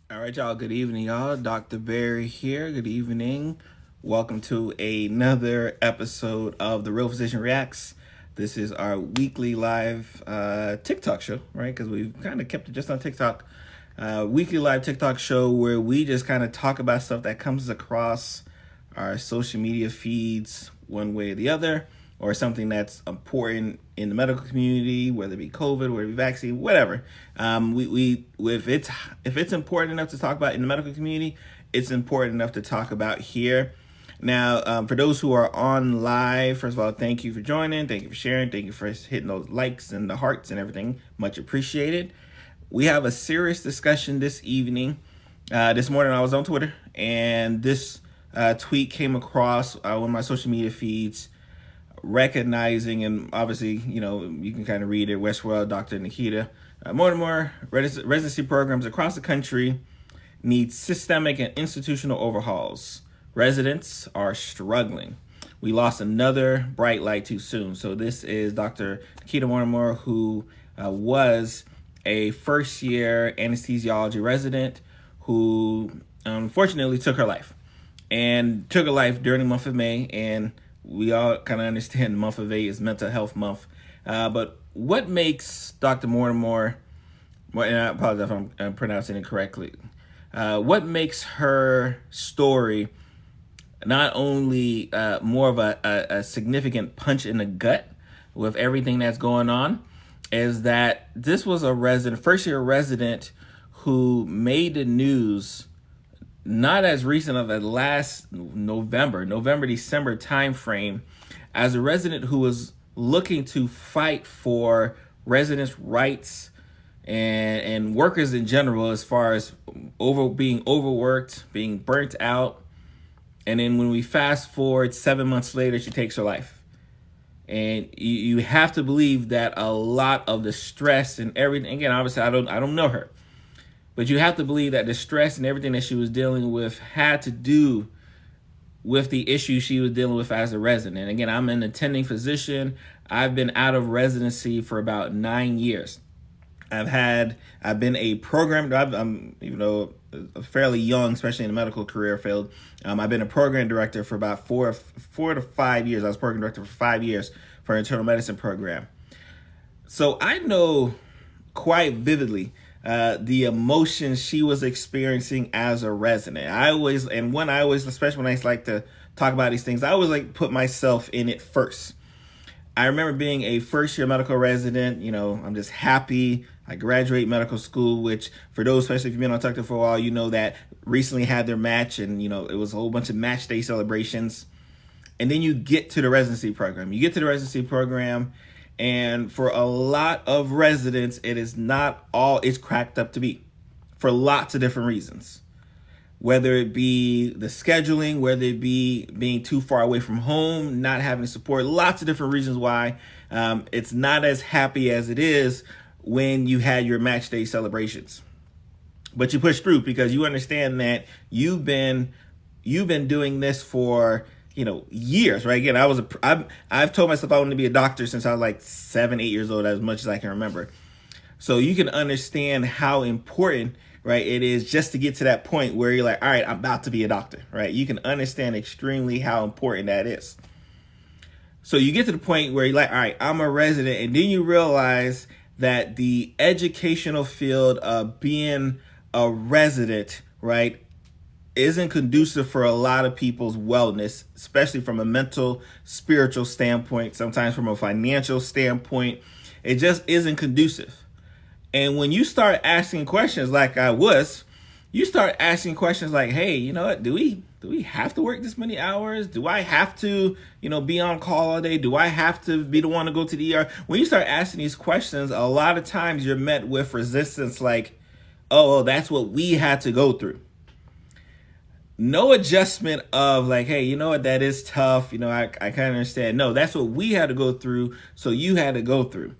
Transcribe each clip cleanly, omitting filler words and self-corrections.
All right, y'all. Good evening, y'all. Dr. Barry here. Good evening. Welcome to another episode of The Real Physician Reacts. This is our weekly live TikTok show, right? Because we've kind of kept it just on TikTok. Weekly live TikTok show where we just kind of talk about stuff that comes across our social media feeds one way or the other, or something that's important in the medical community, whether it be COVID, whether it be vaccine, whatever. If it's important enough to talk about in the medical community, it's important enough to talk about here. Now, for those who are on live, first of all, thank you for joining, thank you for sharing, thank you for hitting those likes and the hearts and everything. Much appreciated. We have a serious discussion this evening. This morning I was on Twitter, and this tweet came across one of my social media feeds, recognizing, and obviously, you can kind of read it, Westworld, Dr. Nakita Mortimer, residency programs across the country need systemic and institutional overhauls. Residents are struggling. We lost another bright light too soon. So this is Dr. Nakita Mortimer, who was a first-year anesthesiology resident who unfortunately took her life. And took her life during the month of May, and we all kind of understand the month of May is Mental Health Month. But what makes Dr. Mortimer, and I apologize if I'm pronouncing it correctly, what makes her story not only more of a significant punch in the gut with everything that's going on, is that this was a first-year resident who made the news not as recent of the last November-December timeframe, as a resident who was looking to fight for residents' rights and workers in general, as far as being overworked, being burnt out. And then when we fast forward 7 months later, she takes her life. And you have to believe that a lot of the stress and everything, again, obviously I don't know her, but you have to believe that the stress and everything that she was dealing with had to do with the issue she was dealing with as a resident. And again, I'm an attending physician. I've been out of residency for about 9 years. I've been a program, I'm fairly young, especially in the medical career field. I've been a program director for about four to 5 years. I was program director for 5 years for an internal medicine program. So I know quite vividly the emotions she was experiencing as a resident. Especially when I like to talk about these things, I always like put myself in it first. I remember being a first-year medical resident. I'm just happy. I graduate medical school, which for those, especially if you've been on Tucker for a while, you know that recently had their match, and it was a whole bunch of match day celebrations. And then you get to the residency program. And for a lot of residents, it is not all it's cracked up to be, for lots of different reasons. Whether it be the scheduling, whether it be being too far away from home, not having support, lots of different reasons why it's not as happy as it is when you had your match day celebrations. But you push through because you understand that you've been doing this for years, right? Again, I've told myself I wanted to be a doctor since I was like 7, 8 years old, as much as I can remember. So you can understand how important, right, it is just to get to that point where you're like, all right, I'm about to be a doctor, right? You can understand extremely how important that is. So you get to the point where you're like, all right, I'm a resident, and then you realize that the educational field of being a resident, right, isn't conducive for a lot of people's wellness, especially from a mental, spiritual standpoint, sometimes from a financial standpoint. It just isn't conducive. And when you start asking questions like I was, you start asking questions like, hey, you know what, do we have to work this many hours? Do I have to, be on call all day? Do I have to be the one to go to the ER? When you start asking these questions, a lot of times you're met with resistance like, oh, that's what we had to go through. No adjustment of like, hey, you know what, that is tough. I kind of understand. No, that's what we had to go through, so you had to go through.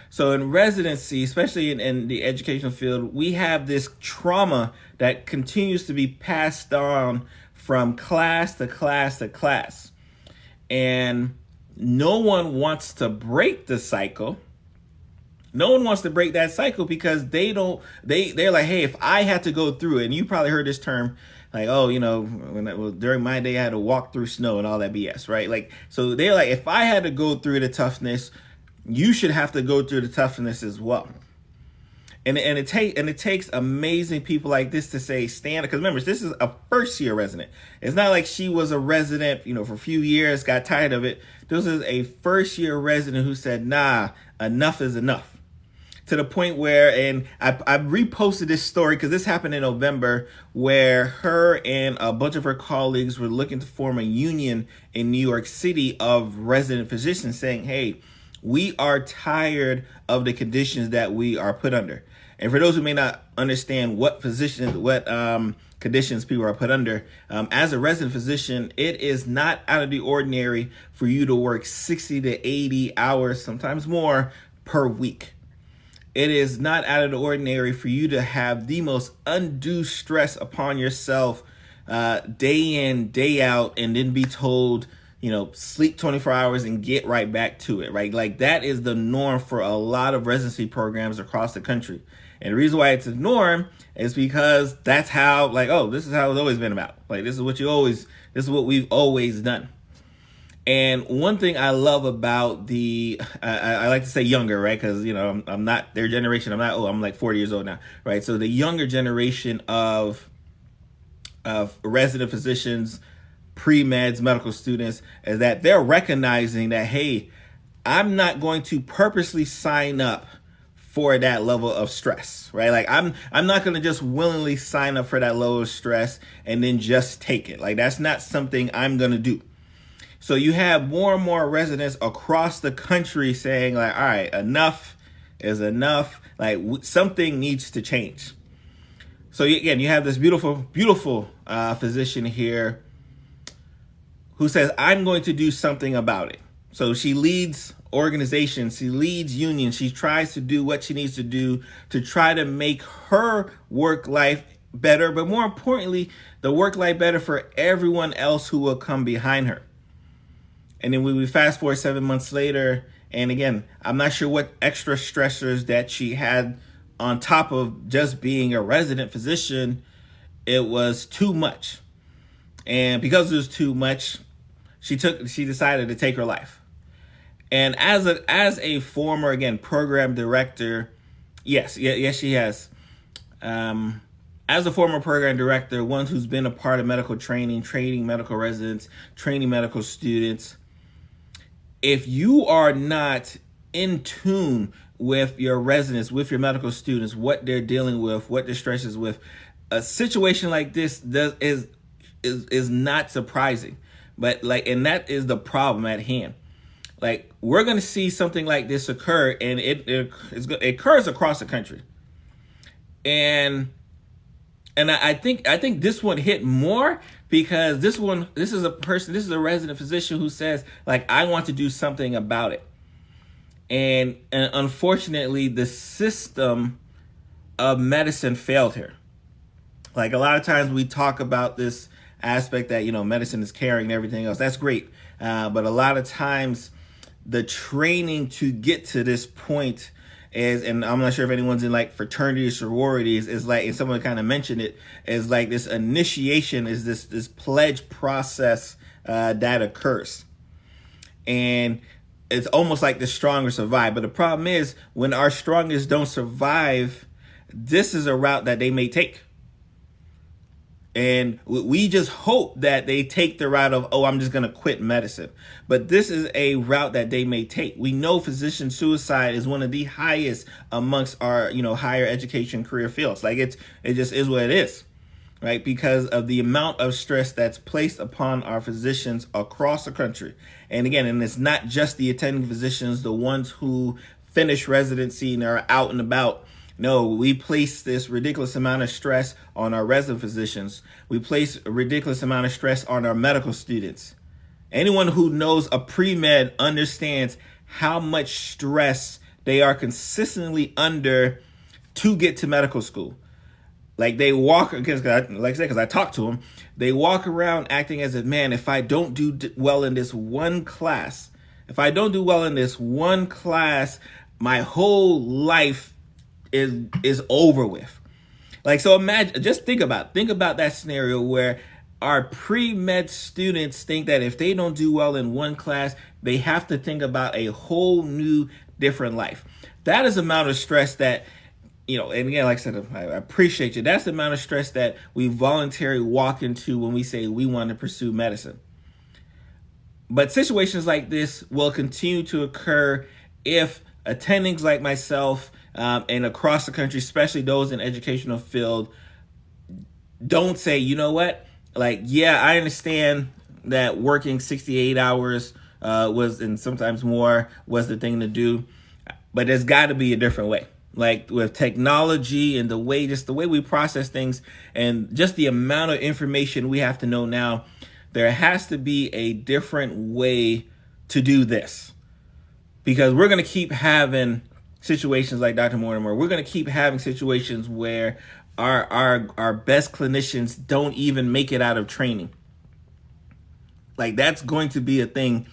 So in residency, especially in the educational field, we have this trauma that continues to be passed on from class to class to class. And no one wants to break the cycle. No one wants to break that cycle because they're like, hey, if I had to go through it, and you probably heard this term, like, oh, during my day I had to walk through snow and all that BS, right? Like, so they're like, if I had to go through the toughness, you should have to go through the toughness as well. And it takes amazing people like this to say, stand, because remember, this is a first year resident. It's not like she was a resident, for a few years, got tired of it. This is a first year resident who said, nah, enough is enough. To the point where, and I reposted this story because this happened in November, where her and a bunch of her colleagues were looking to form a union in New York City of resident physicians, saying, hey, we are tired of the conditions that we are put under. And for those who may not understand what conditions people are put under, as a resident physician, it is not out of the ordinary for you to work 60 to 80 hours, sometimes more, per week. It is not out of the ordinary for you to have the most undue stress upon yourself day in, day out, and then be told, sleep 24 hours and get right back to it, right? Like, that is the norm for a lot of residency programs across the country. And the reason why it's a norm is because that's how, this is how it's always been about. Like, this is what we've always done. And one thing I love about I like to say younger, right? Because, I'm not their generation. I'm like 40 years old now, right? So the younger generation of resident physicians, pre-meds, medical students, is that they're recognizing that, hey, I'm not going to purposely sign up for that level of stress, right? Like, I'm not going to just willingly sign up for that level of stress and then just take it. Like, that's not something I'm going to do. So you have more and more residents across the country saying, like, all right, enough is enough. Like, something needs to change. So again, you have this beautiful, beautiful physician here who says, I'm going to do something about it. So she leads organizations, she leads unions, she tries to do what she needs to do to try to make her work life better, but more importantly, the work life better for everyone else who will come behind her. And then we fast forward 7 months later, and again, I'm not sure what extra stressors that she had on top of just being a resident physician. It was too much. And because it was too much, she decided to take her life. And as a former, again, program director, yes, she has. As a former program director, one who's been a part of medical training medical residents, training medical students, if you are not in tune with your residents, with your medical students, what they're dealing with, what their stress is with, a situation like this is not surprising. But and that is the problem at hand. Like, we're going to see something like this occur, and it occurs across the country. And I think this one hit more because this is a resident physician who says, like, I want to do something about it. And unfortunately, the system of medicine failed her. Like, a lot of times we talk about this aspect that, medicine is caring and everything else. That's great. But a lot of times the training to get to this point is, and I'm not sure if anyone's in like fraternity or sororities, is like, and someone kind of mentioned it, is like this initiation, is this pledge process that occurs. And it's almost like the strongest survive. But the problem is, when our strongest don't survive, this is a route that they may take. And we just hope that they take the route of, I'm just going to quit medicine. But this is a route that they may take. We know physician suicide is one of the highest amongst our, higher education career fields. Like, it just is what it is, right? Because of the amount of stress that's placed upon our physicians across the country. And again, and it's not just the attending physicians, the ones who finish residency and are out and about. No, we place this ridiculous amount of stress on our resident physicians. We place a ridiculous amount of stress on our medical students. Anyone who knows a pre-med understands how much stress they are consistently under to get to medical school. Like, they walk, because I talk to them, they walk around acting as if, man, if I don't do well in this one class, my whole life is over with. Like, so imagine, just think about that scenario where our pre-med students think that if they don't do well in one class, they have to think about a whole new different life. That is the amount of stress that, and again, like I said, I appreciate you. That's the amount of stress that we voluntarily walk into when we say we want to pursue medicine. But situations like this will continue to occur if attendings like myself and across the country, especially those in educational field, don't say, you know what, like, yeah, I understand that working 68 hours was, and sometimes more, was the thing to do, but there's got to be a different way. Like with technology and the way we process things and just the amount of information we have to know now, there has to be a different way to do this, because we're going to keep having situations like Dr. Mortimer. We're going to keep having situations where our best clinicians don't even make it out of training. Like, that's going to be a thing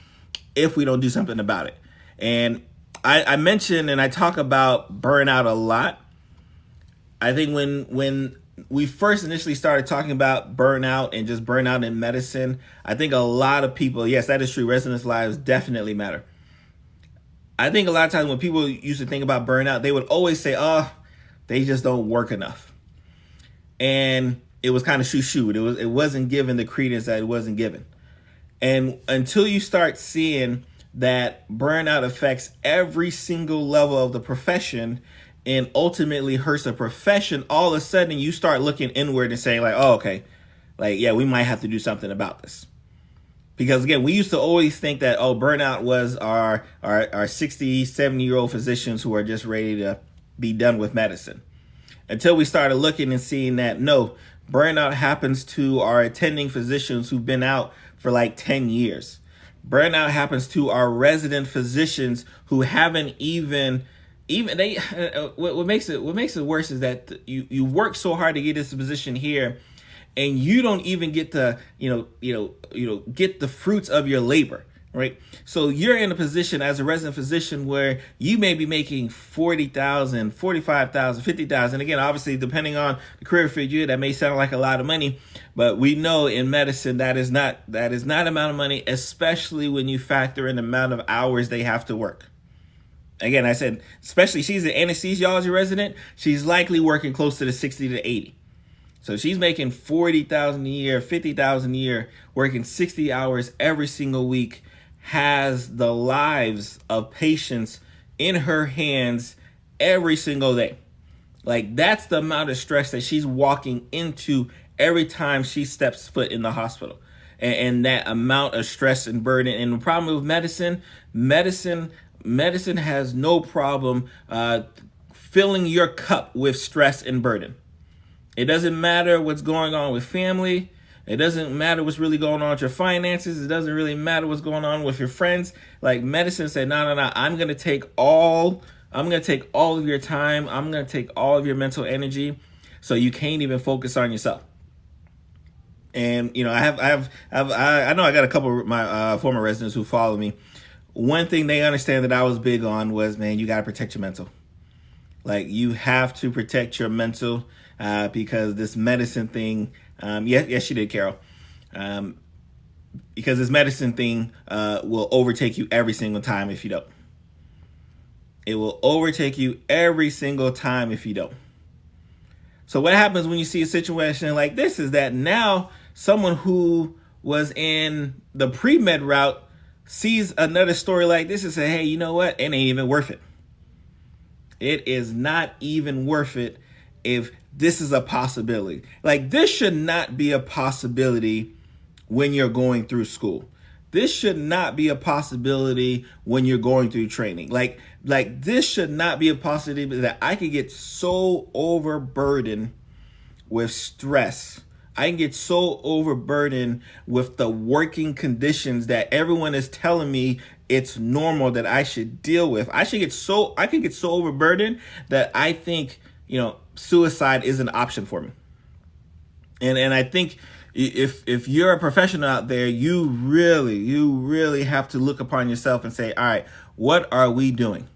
if we don't do something about it. And I mentioned and I talk about burnout a lot. I think when we first initially started talking about burnout and just burnout in medicine, I think a lot of people, yes, that is true, residents' lives definitely matter. I think a lot of times when people used to think about burnout, they would always say, oh, they just don't work enough. And it was kind of shoo-shooed. It wasn't given the credence that it wasn't given. And until you start seeing that burnout affects every single level of the profession and ultimately hurts the profession, all of a sudden you start looking inward and saying like, oh, okay, like, yeah, we might have to do something about this. Because again, we used to always think that, oh, burnout was our 60, 70-year-old physicians who are just ready to be done with medicine. Until we started looking and seeing that, no, burnout happens to our attending physicians who've been out for like 10 years. Burnout happens to our resident physicians who haven't even they. What makes it worse is that you work so hard to get this position here, and you don't even get to get the fruits of your labor, right? So you're in a position as a resident physician where you may be making $40,000, $45,000, $50,000. Again, obviously, depending on the career field you're in, that may sound like a lot of money, but we know in medicine that is not amount of money, especially when you factor in the amount of hours they have to work. Again, I said, especially she's an anesthesiology resident, she's likely working close to the 60 to 80. So she's making $40,000 a year, $50,000 a year, working 60 hours every single week, has the lives of patients in her hands every single day. Like, that's the amount of stress that she's walking into every time she steps foot in the hospital. And that amount of stress and burden. And the problem with medicine has no problem filling your cup with stress and burden. It doesn't matter what's going on with family. It doesn't matter what's really going on with your finances. It doesn't really matter what's going on with your friends. Like, medicine said, no, I'm going to take all of your time. I'm going to take all of your mental energy, so you can't even focus on yourself. And, I know I got a couple of my former residents who follow me. One thing they understand that I was big on was, man, you got to protect your mental. Like, you have to protect your mental because this medicine thing, yes, she did, Carol. Because this medicine thing will overtake you every single time if you don't. It will overtake you every single time if you don't. So what happens when you see a situation like this is that now someone who was in the pre-med route sees another story like this and say, hey, you know what? It ain't even worth it. It is not even worth it if this is a possibility. Like, this should not be a possibility when you're going through school. This should not be a possibility when you're going through training. Like this should not be a possibility that I could get so overburdened with stress. I can get so overburdened with the working conditions that everyone is telling me it's normal that I should deal with. I can get so overburdened that I think, suicide is an option for me. And I think if you're a professional out there, you really have to look upon yourself and say, all right, what are we doing?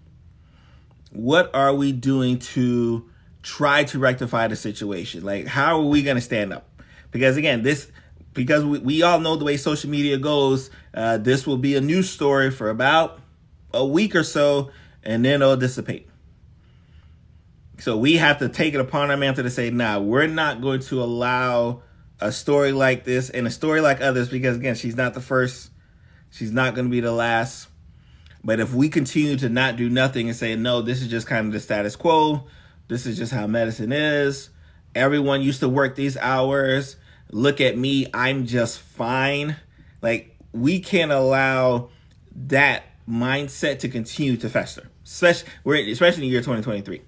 What are we doing to try to rectify the situation? Like, how are we going to stand up? Because again, because we all know the way social media goes, this will be a news story for about a week or so, and then it'll dissipate. So we have to take it upon our mantle to say, nah, we're not going to allow a story like this and a story like others, because again, she's not the first, she's not going to be the last. But if we continue to not do nothing and say, no, this is just kind of the status quo, this is just how medicine is, everyone used to work these hours, look at me, I'm just fine. Like, we can't allow that mindset to continue to fester, especially in the year 2023.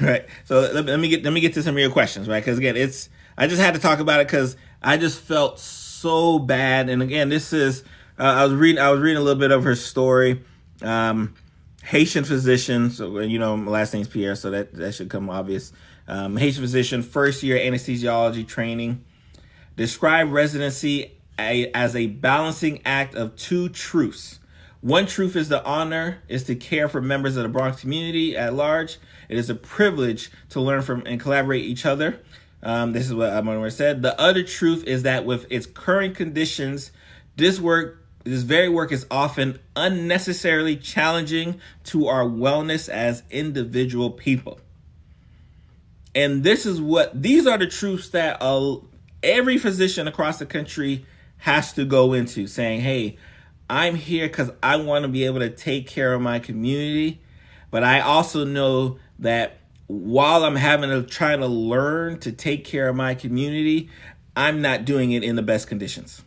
Right. So let me get to some real questions, right? Because again, I just had to talk about it because I just felt so bad. And again, this is I was reading a little bit of her story. Haitian physician, so my last name's Pierre, so that should come obvious. Haitian physician, first year anesthesiology training. Describe residency as a balancing act of two truths. One truth is the honor is to care for members of the Bronx community at large. It is a privilege to learn from and collaborate each other. This is what Montefiore said. The other truth is that with its current conditions, this very work is often unnecessarily challenging to our wellness as individual people. And these are the truths that every physician across the country has to go into, saying, hey, I'm here because I want to be able to take care of my community. But I also know that while I'm trying to learn to take care of my community, I'm not doing it in the best conditions.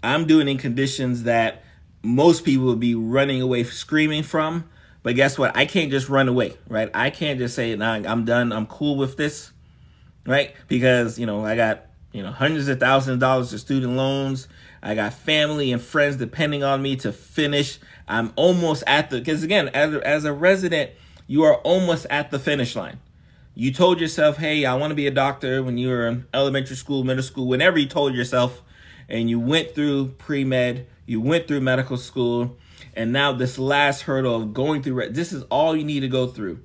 I'm doing it in conditions that most people would be running away screaming from. But guess what? I can't just run away, right? I can't just say, nah, I'm done. I'm cool with this, right? Because, I got, hundreds of thousands of dollars of student loans. I got family and friends depending on me to finish. I'm almost because again, as a resident, you are almost at the finish line. You told yourself, hey, I want to be a doctor when you were in elementary school, middle school, whenever you told yourself, and you went through pre-med, you went through medical school, and now this last hurdle of going through, this is all you need to go through.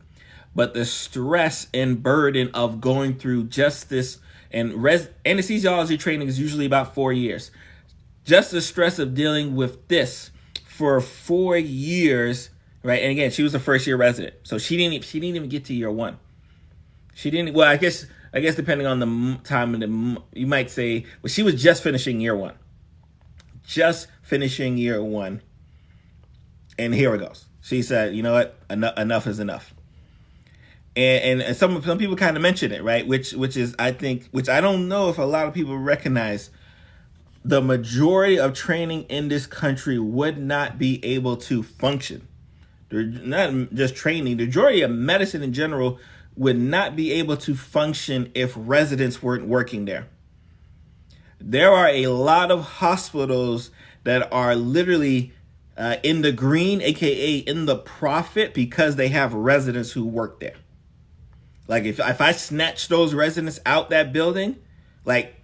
But the stress and burden of going through just this, and anesthesiology training is usually about 4 years. Just the stress of dealing with this for 4 years, right? And again, she was a first year resident, so she didn't even get to year one. She didn't. Well, I guess depending on the time of you might say, well, she was just finishing year one, and here it goes. She said, you know what, enough is enough. And some people kind of mention it, right? Which is, I think, which I don't know if a lot of people recognize. The majority of training in this country would not be able to function. They're not just training. The majority of medicine in general would not be able to function if residents weren't working there. There are a lot of hospitals that are literally in the green, aka in the profit, because they have residents who work there. Like if I snatch those residents out that building, like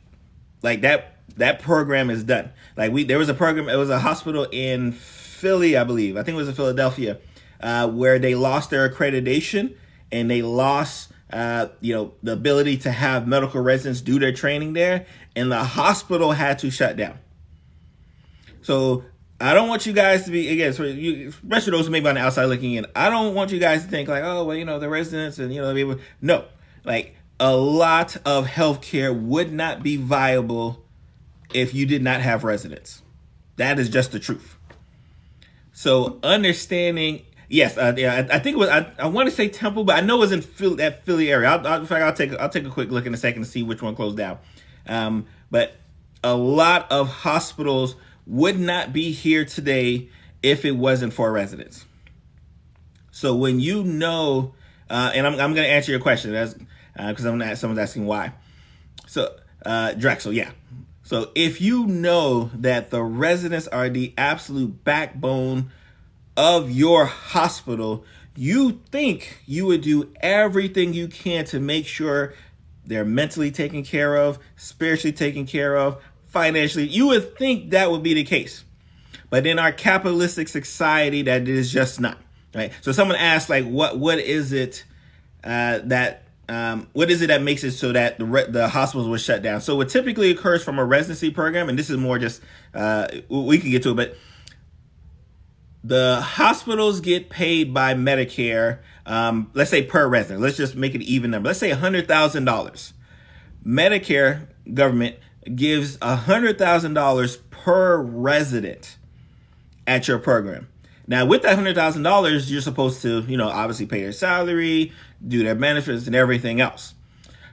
that program is done. Like there was a program, it was a hospital in Philly, I believe. I think it was in Philadelphia, where they lost their accreditation and they lost, the ability to have medical residents do their training there, and the hospital had to shut down. So I don't want you guys to be, again, especially those who may be on the outside looking in, I don't want you guys to think like, oh, well, the residents and, no, like a lot of healthcare would not be viable if you did not have residents. That is just the truth. So understanding, yes, I think it was, I want to say Temple, but I know it was in that Philly area. In fact, I'll take a quick look in a second to see which one closed down. But a lot of hospitals would not be here today if it wasn't for residents. So when and I'm going to answer your question, because someone's asking why. So Drexel, yeah. So if you know that the residents are the absolute backbone of your hospital, you think you would do everything you can to make sure they're mentally taken care of, spiritually taken care of, financially. You would think that would be the case. But in our capitalistic society, that is just not. right? So someone asked, like, what is it what is it that makes it so that the hospitals were shut down? So what typically occurs from a residency program, and this is more just we can get to it, but the hospitals get paid by Medicare. Let's say per resident. Let's just make it an even number. Let's say $100,000. Medicare government gives $100,000 per resident at your program. Now, with that $100,000, you're supposed to, obviously pay their salary, do their benefits, and everything else.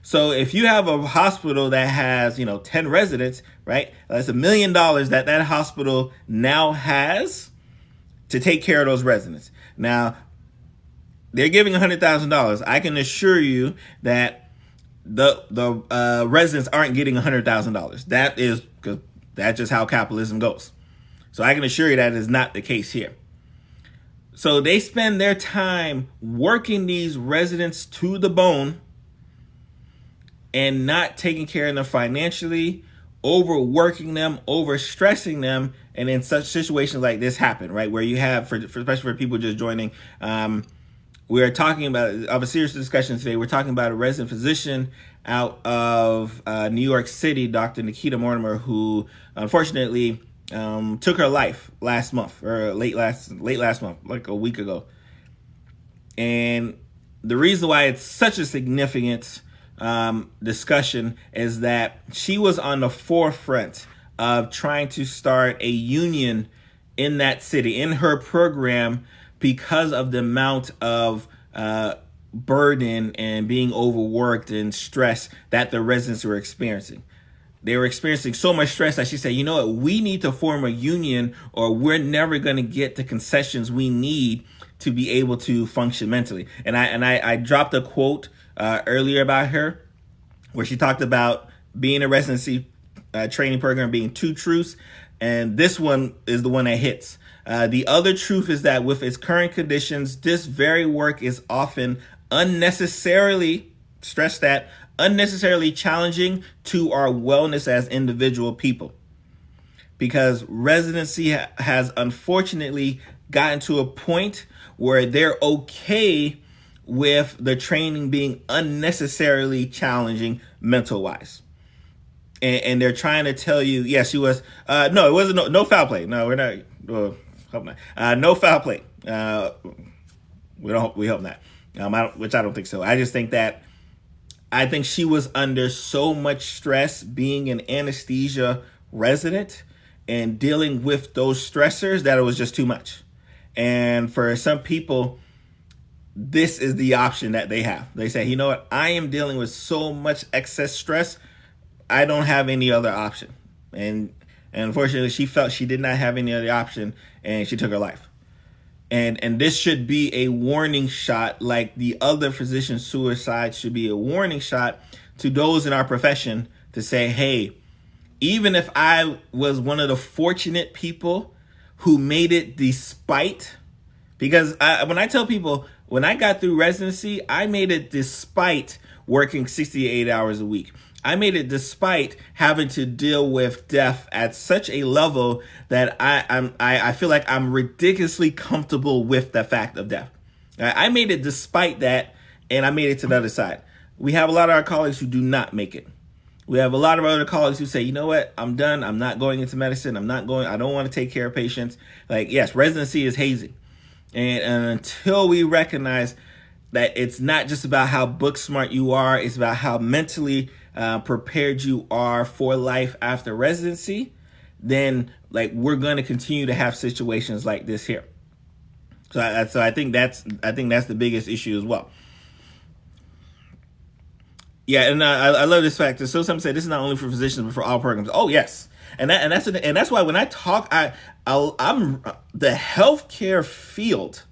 So if you have a hospital that has, 10 residents, right, that's $1 million that hospital now has to take care of those residents. Now, they're giving $100,000. I can assure you that the residents aren't getting $100,000. That is because that's just how capitalism goes. So I can assure you that is not the case here. So they spend their time working these residents to the bone and not taking care of them financially, overworking them, overstressing them, and in such situations like this happen, right? Where you have, especially for people just joining, we are talking about a serious discussion today. We're talking about a resident physician out of New York City, Dr. Nakita Mortimer, who unfortunately took her life last month, or late last month, like a week ago. And the reason why it's such a significant discussion is that she was on the forefront of trying to start a union in that city, in her program, because of the amount of burden and being overworked and stress that the residents were experiencing. They were experiencing so much stress that she said, you know what, we need to form a union or we're never going to get the concessions we need to be able to function mentally. And I dropped a quote earlier about her where she talked about being a residency training program being two truths. And this one is the one that hits. The other truth is that with its current conditions, this very work is often unnecessarily, stress that, unnecessarily challenging to our wellness as individual people. Because residency has unfortunately gotten to a point where they're okay with the training being unnecessarily challenging mental-wise. And they're trying to tell you, yes, she was, no, it wasn't no foul play. No, we're not, hope not. No foul play. We hope not. Which I don't think so. I just think that, I think she was under so much stress being an anesthesia resident and dealing with those stressors that it was just too much. And for some people, this is the option that they have. They say, you know what, I am dealing with so much excess stress, I don't have any other option. And unfortunately, she felt she did not have any other option, and she took her life. And this should be a warning shot, like the other physician suicide should be a warning shot to those in our profession to say, hey, even if I was one of the fortunate people who made it despite, because when I tell people, when I got through residency, I made it despite working 68 hours a week. I made it despite having to deal with death at such a level that I feel like I'm ridiculously comfortable with the fact of death. I made it despite that, and I made it to the other side. We have a lot of our colleagues who do not make it. We have a lot of other colleagues who say, you know what, I'm done. I'm not going into medicine. I don't want to take care of patients. Like, yes, residency is hazing. And until we recognize that it's not just about how book smart you are, it's about how mentally prepared you are for life after residency, then like we're going to continue to have situations like this here. So I think that's the biggest issue as well. Yeah, and I love this fact. So some say this is not only for physicians but for all programs. Oh yes, and that's why when I talk, I'm the healthcare field.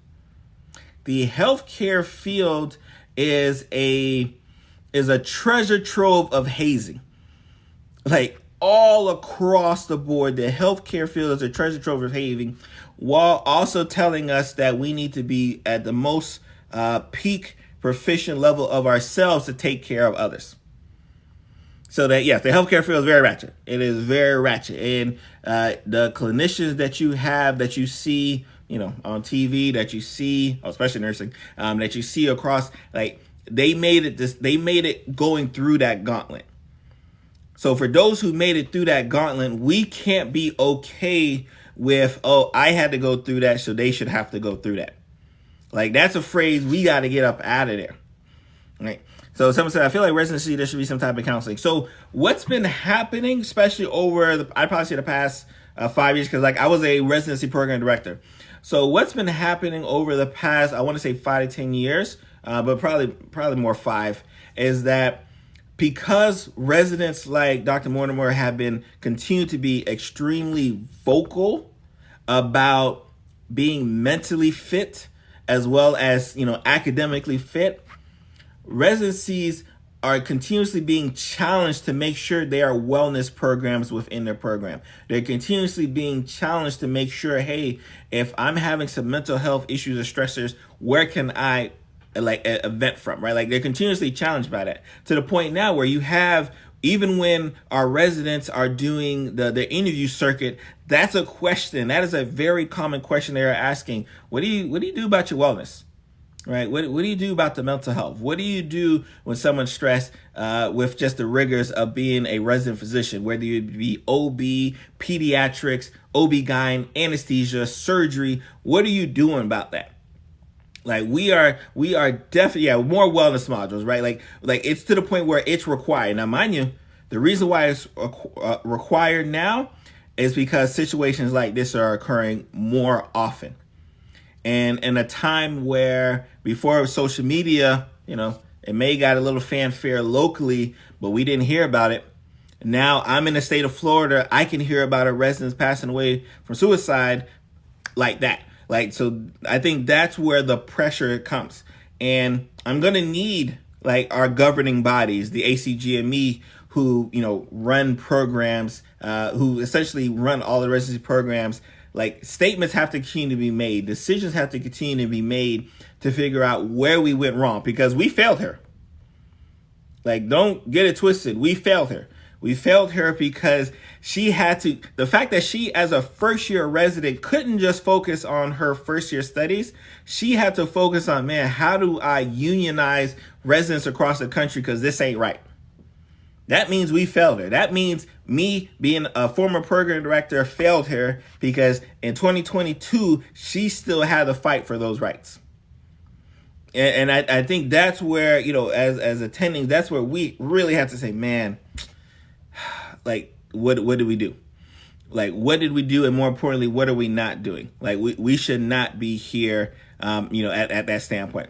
The healthcare field is a treasure trove of hazing. Like all across the board, the healthcare field is a treasure trove of hazing, while also telling us that we need to be at the most peak proficient level of ourselves to take care of others. So that, yes, the healthcare field is very ratchet. It is very ratchet. And the clinicians that you have, that you see, on TV that you see, especially nursing, that you see across, like they made it going through that gauntlet. So for those who made it through that gauntlet, we can't be okay with, oh, I had to go through that, so they should have to go through that. Like, that's a phrase we got to get up out of there. Right? So someone said, I feel like residency, there should be some type of counseling. So what's been happening, especially over, I'd probably say the past 5 years, because like I was a residency program director. So what's been happening over the past, I want to say 5 to 10 years, but probably more 5, is that because residents like Dr. Mortimer have been continued to be extremely vocal about being mentally fit as well as, academically fit, residencies are continuously being challenged to make sure there are wellness programs within their program. They're continuously being challenged to make sure, hey, if I'm having some mental health issues or stressors, where can I vent from, right? Like, they're continuously challenged by that, to the point now where you have, even when our residents are doing the interview circuit, that's a question. That is a very common question they are asking. What do you do about your wellness? Right? What do you do about the mental health? What do you do when someone's stressed with just the rigors of being a resident physician, whether you be OB, pediatrics, OB-GYN, anesthesia, surgery? What are you doing about that? Like, we are definitely, more wellness modules, right? Like it's to the point where it's required. Now, mind you, the reason why it's required now is because situations like this are occurring more often. And in a time where before social media, it may got a little fanfare locally, but we didn't hear about it. Now I'm in the state of Florida. I can hear about a resident passing away from suicide like that. Like, so I think that's where the pressure comes. And I'm going to need like our governing bodies, the ACGME, who, run programs, who essentially run all the residency programs. Like, statements have to continue to be made. Decisions have to continue to be made to figure out where we went wrong, because we failed her. Like, don't get it twisted. We failed her. We failed her because she had to, the fact that she, as a first year resident, couldn't just focus on her first year studies. She had to focus on, man, how do I unionize residents across the country? Because this ain't right. That means we failed her. That means me, being a former program director, failed her, because in 2022, she still had to fight for those rights. And I think that's where, as attending, that's where we really have to say, man, like, what did we do? Like, what did we do? And more importantly, what are we not doing? Like, we should not be here, at that standpoint.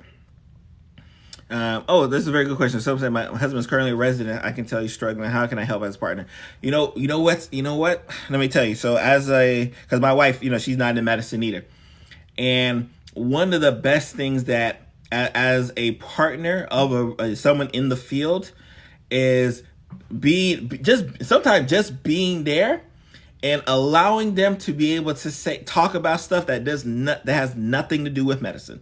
This is a very good question. Someone said, my husband's currently a resident. I can tell he's struggling. How can I help as a partner? You know what? Let me tell you. So because my wife, she's not in medicine either. And one of the best things that as a partner of someone in the field is sometimes just being there and allowing them to be able to talk about stuff that has nothing to do with medicine.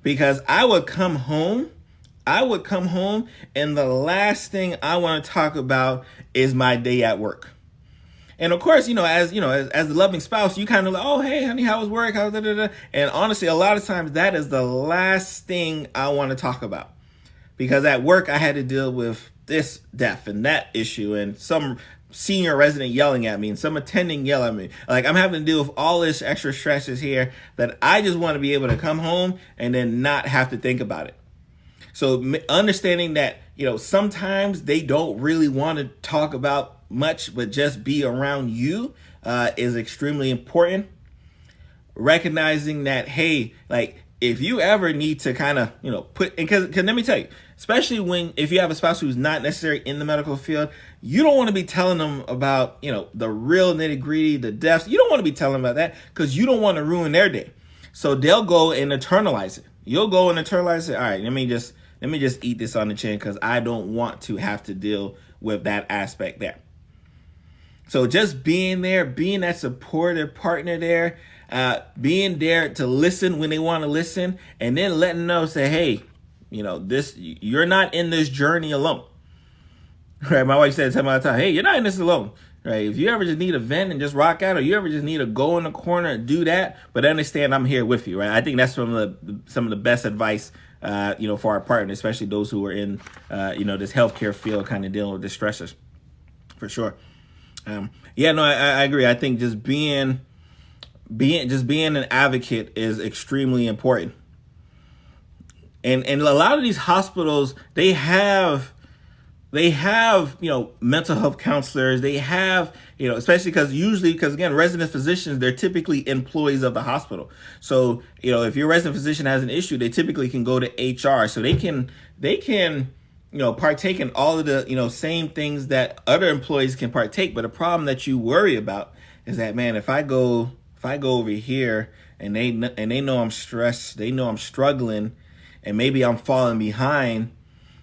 Because I would come home and the last thing I want to talk about is my day at work. And of course, as the loving spouse, you kind of like, oh, hey, honey, how was work? How da, da, da. And honestly, a lot of times that is the last thing I want to talk about. Because at work, I had to deal with this death and that issue, and some senior resident yelling at me and some attending yell at me. Like, I'm having to deal with all this extra stresses here that I just want to be able to come home and then not have to think about it. So understanding that, sometimes they don't really want to talk about much, but just be around you is extremely important. Recognizing that, hey, like, if you ever need to kind of, because let me tell you, especially if you have a spouse who's not necessarily in the medical field, you don't want to be telling them about, the real nitty gritty, the deaths. You don't want to be telling them about that because you don't want to ruin their day. So they'll go and internalize it. You'll go and internalize it. All right, let me just eat this on the chin because I don't want to have to deal with that aspect there. So just being there, being that supportive partner there, being there to listen when they want to listen, and then letting them know, say, hey, you're not in this journey alone. Right? My wife said to me all the time, hey, you're not in this alone. right? If you ever just need a vent and just rock out, or you ever just need to go in the corner and do that, but understand I'm here with you, right? I think that's some of the best advice, for our partners, especially those who are in, this healthcare field, kind of dealing with the stressors, for sure. I agree. I think just being an advocate is extremely important. And a lot of these hospitals, they have mental health counselors. They have, especially because again, resident physicians, they're typically employees of the hospital. So if your resident physician has an issue, they typically can go to HR. So they can partake in all of the same things that other employees can partake. But the problem that you worry about is that, man, if I go over here and they know I'm stressed, they know I'm struggling, and maybe I'm falling behind,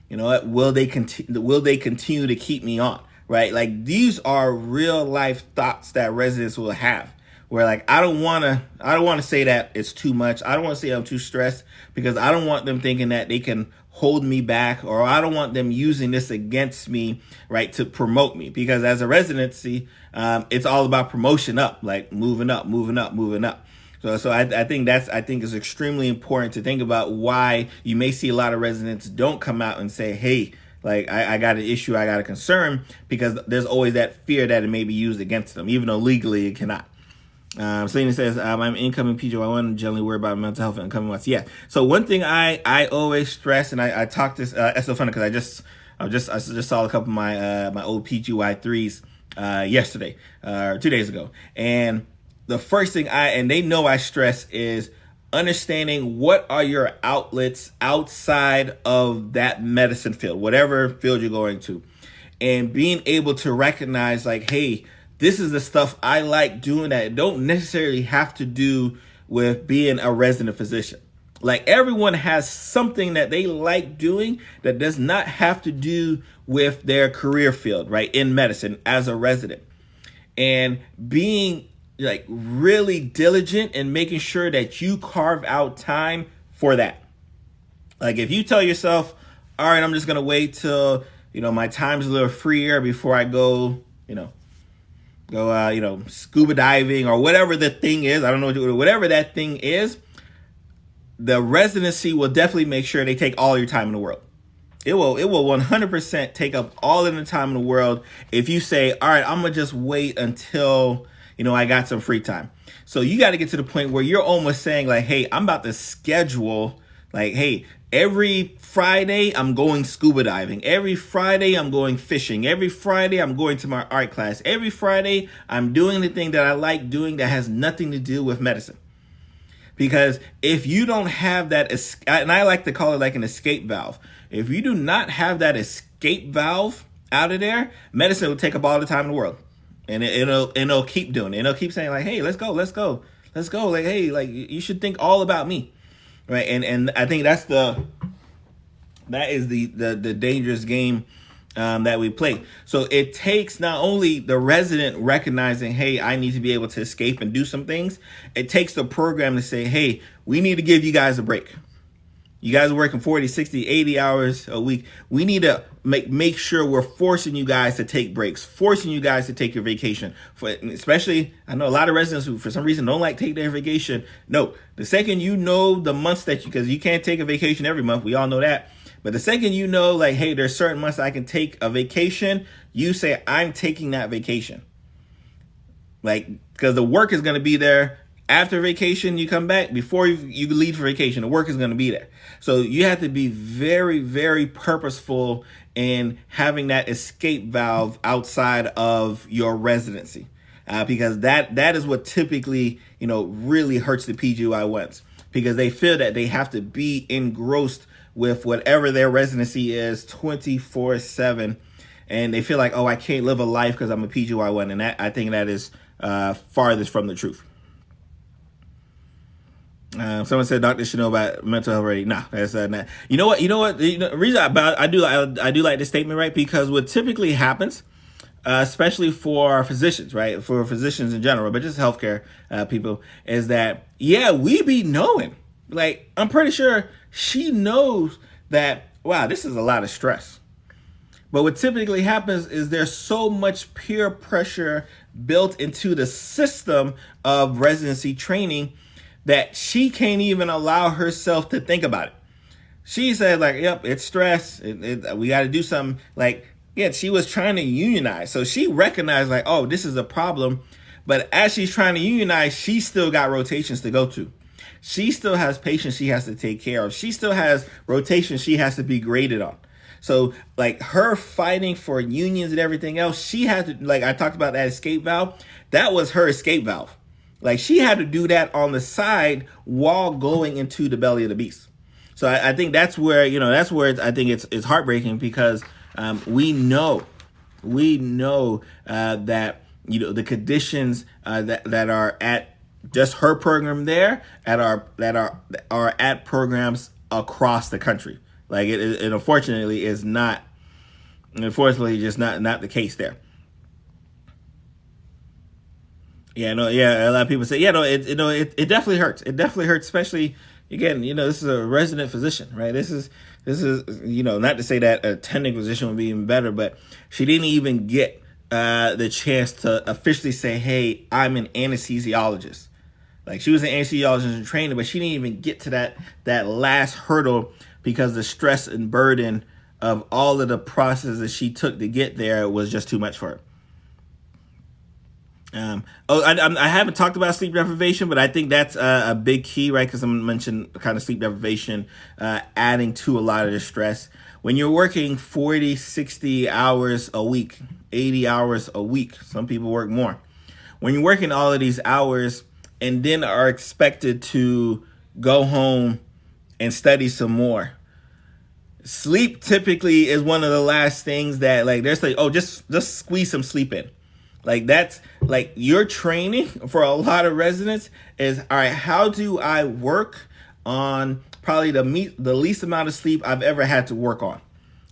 what will they continue to keep me on, right? Like, these are real life thoughts that residents will have, where like, I don't want to say that it's too much. I don't want to say I'm too stressed, because I don't want them thinking that they can hold me back, or I don't want them using this against me, right, to promote me. Because as a residency, it's all about promotion up, like moving up. So I think it's extremely important to think about why you may see a lot of residents don't come out and say, hey, like, I got an issue, I got a concern, because there's always that fear that it may be used against them, even though legally it cannot. Selena says, I'm incoming PGY1, generally worry about mental health and incoming months. Yeah. So one thing I always stress, and I talked this, it's so funny because I just saw a couple of my old PGY3s yesterday, 2 days ago. And the first thing they know I stress is understanding what are your outlets outside of that medicine field, whatever field you're going to, and being able to recognize, like, hey, this is the stuff I like doing that don't necessarily have to do with being a resident physician. Like, everyone has something that they like doing that does not have to do with their career field, right, in medicine as a resident. And being like really diligent and making sure that you carve out time for that. Like, if you tell yourself, all right, I'm just going to wait till, my time's a little freer before I go scuba diving or whatever the thing is. I don't know, whatever that thing is, the residency will definitely make sure they take all your time in the world. It will 100% take up all of the time in the world if you say, all right, I'm going to just wait until I got some free time. So you got to get to the point where you're almost saying, like, hey, I'm about to schedule, like, hey, every Friday I'm going scuba diving. Every Friday I'm going fishing. Every Friday I'm going to my art class. Every Friday I'm doing the thing that I like doing that has nothing to do with medicine. Because if you don't have that, and I like to call it like an escape valve. If you do not have that escape valve out of there, medicine will take up all the time in the world. And it'll keep doing it. It'll keep saying, like, hey, let's go. Like, hey, like, you should think all about me, right? And I think that is the dangerous game that we play. So it takes not only the resident recognizing, hey, I need to be able to escape and do some things. It takes the program to say, hey, we need to give you guys a break. You guys are working 40, 60, 80 hours a week. We need to make sure we're forcing you guys to take breaks, forcing you guys to take your vacation. Especially, I know a lot of residents who, for some reason, don't like take their vacation. No, the second you know the months because you can't take a vacation every month. We all know that. But the second you know, like, hey, there's certain months I can take a vacation, you say, I'm taking that vacation. Like, because the work is going to be there. After vacation, you come back. Before you leave for vacation, the work is going to be there. So you have to be very, very purposeful in having that escape valve outside of your residency, because that is what typically, really hurts the PGY1s, because they feel that they have to be engrossed with whatever their residency is 24/7, and they feel like, oh, I can't live a life because I'm a PGY1, and I think that is farthest from the truth. Someone said doctors should know about mental health already. Nah, that's not. You know what? The reason I do like this statement, right? Because what typically happens, especially for physicians, right? For physicians in general, but just healthcare people, is that, yeah, we be knowing. Like, I'm pretty sure she knows that, wow, this is a lot of stress. But what typically happens is there's so much peer pressure built into the system of residency training that she can't even allow herself to think about it. She said, like, yep, it's stress. We got to do something. Like, yeah, she was trying to unionize. So she recognized, like, oh, this is a problem. But as she's trying to unionize, she still got rotations to go to. She still has patients she has to take care of. She still has rotations she has to be graded on. So, like, her fighting for unions and everything else, she had to, like, I talked about that escape valve. That was her escape valve. Like, she had to do that on the side while going into the belly of the beast. So I think that's where, I think it's heartbreaking, because we know that, the conditions that are at just her program there are at programs across the country. Like, it unfortunately is not, just not the case there. Yeah, no, yeah. A lot of people say, it definitely hurts. It definitely hurts, especially, again, this is a resident physician, right? This is, not to say that a attending physician would be even better, but she didn't even get the chance to officially say, hey, I'm an anesthesiologist. Like, she was an anesthesiologist in training, but she didn't even get to that last hurdle, because the stress and burden of all of the process that she took to get there was just too much for her. I haven't talked about sleep deprivation, but I think that's a big key, right? Because I mentioned kind of sleep deprivation adding to a lot of the stress. When you're working 40, 60 hours a week, 80 hours a week, some people work more. When you're working all of these hours and then are expected to go home and study some more, sleep typically is one of the last things that, like, they're like, oh, just squeeze some sleep in. Like, that's like your training for a lot of residents is, all right, how do I work on probably the least amount of sleep I've ever had to work on?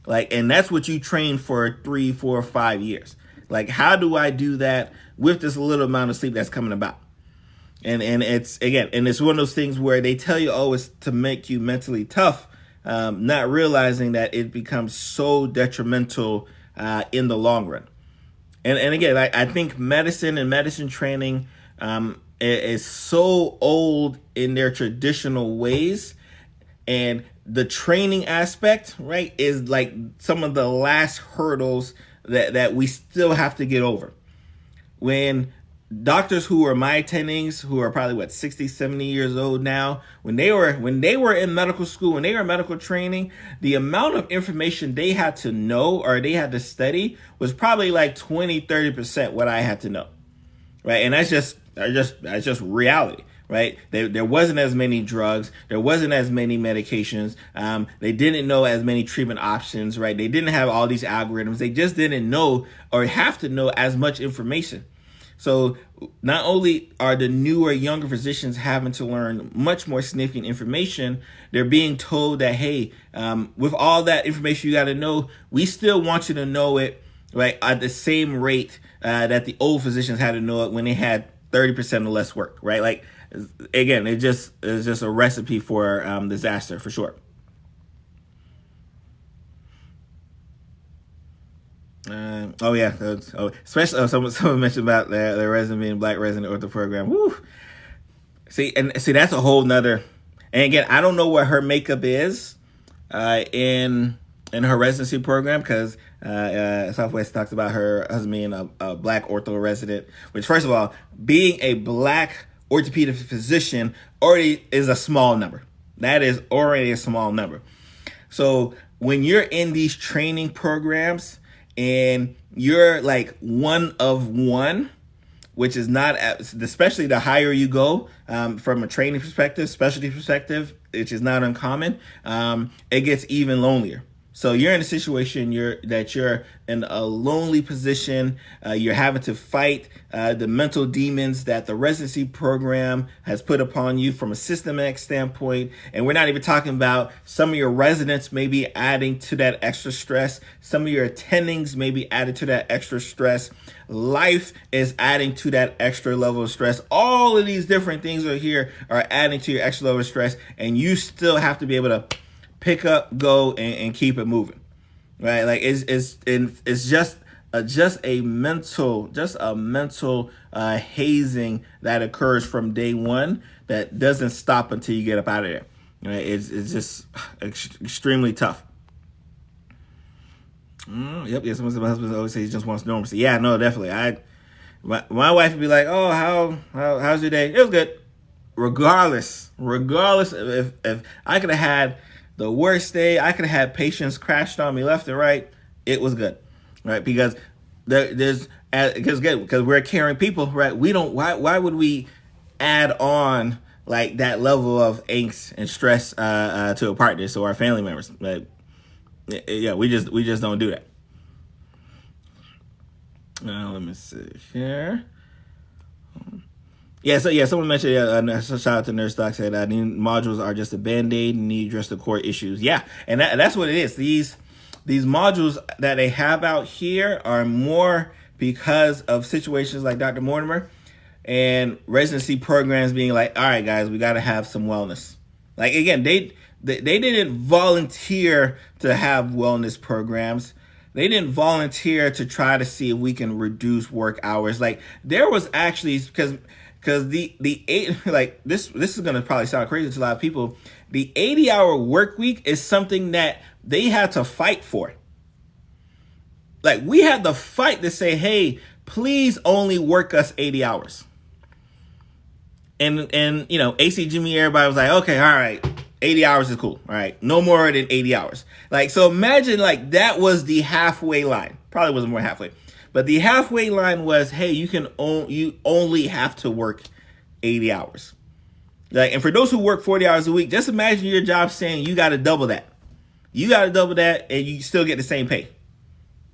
Like, and that's what you train for 3, 4, 5 years. Like, how do I do that with this little amount of sleep that's coming about? And it's, again, and it's one of those things where they tell you, oh, it's to make you mentally tough, not realizing that it becomes so detrimental in the long run. And again, I think medicine and medicine training is so old in their traditional ways, and the training aspect, right, is like some of the last hurdles that we still have to get over. When doctors who are my attendings, who are probably 60, 70 years old now, when they were in medical school, when they were in medical training, the amount of information they had to know or they had to study was probably like 20, 30% what I had to know. Right. And that's just reality. Right. There wasn't as many drugs. There wasn't as many medications. They didn't know as many treatment options. Right. They didn't have all these algorithms. They just didn't know or have to know as much information. So not only are the newer, younger physicians having to learn much more significant information, they're being told that, hey, with all that information you got to know, we still want you to know it, right, at the same rate that the old physicians had to know it when they had 30% or less work, right? Like, again, it's just a recipe for disaster, for sure. Especially someone mentioned about the resident being black resident ortho program. Woo. See, that's a whole nother. And again, I don't know what her makeup is in her residency program, because Southwest talks about her husband being a black ortho resident. Which, first of all, being a black orthopedic physician already is a small number. That is already a small number. So when you're in these training programs and you're like one of one, which is not, especially the higher you go from a training perspective, specialty perspective, which is not uncommon, it gets even lonelier. So you're in a situation that you're in a lonely position. You're having to fight the mental demons that the residency program has put upon you from a systematic standpoint. And we're not even talking about some of your residents maybe adding to that extra stress. Some of your attendings may be added to that extra stress. Life is adding to that extra level of stress. All of these different things are adding to your extra level of stress. And you still have to be able to pick up, go, and keep it moving. right? Like it's just a mental hazing that occurs from day one that doesn't stop until you get up out of there. Right? It's just extremely tough. Yep. Yes. My husband always says he just wants normalcy. Yeah. No. Definitely. My wife would be like, "Oh, how's your day? It was good." Regardless if I could have had the worst day, I could have had patients crashed on me left and right. It was good, right? Because because we're caring people, right? We don't. Why would we add on like that level of angst and stress to a partner, so our family members? Like, yeah, we just don't do that. Let me see here. Yeah, someone mentioned, shout out to Nurse Doc, said these modules are just a band-aid and need to address the core issues. Yeah, and that's what it is. These modules that they have out here are more because of situations like Dr. Mortimer and residency programs being like, all right, guys, we got to have some wellness. Like, again, they didn't volunteer to have wellness programs. They didn't volunteer to try to see if we can reduce work hours. Like, there was actually, because the eight, like this is gonna probably sound crazy to a lot of people. The 80-hour work week is something that they had to fight for. Like, we had to fight to say, hey, please only work us 80 hours. And ACGME, everybody was like, okay, all right, 80 hours is cool. All right, no more than 80 hours. Like, so imagine like that was the halfway line. Probably wasn't more halfway. But the halfway line was, hey, you only have to work 80 hours. Like, and for those who work 40 hours a week, just imagine your job saying you got to double that. You got to double that, and you still get the same pay.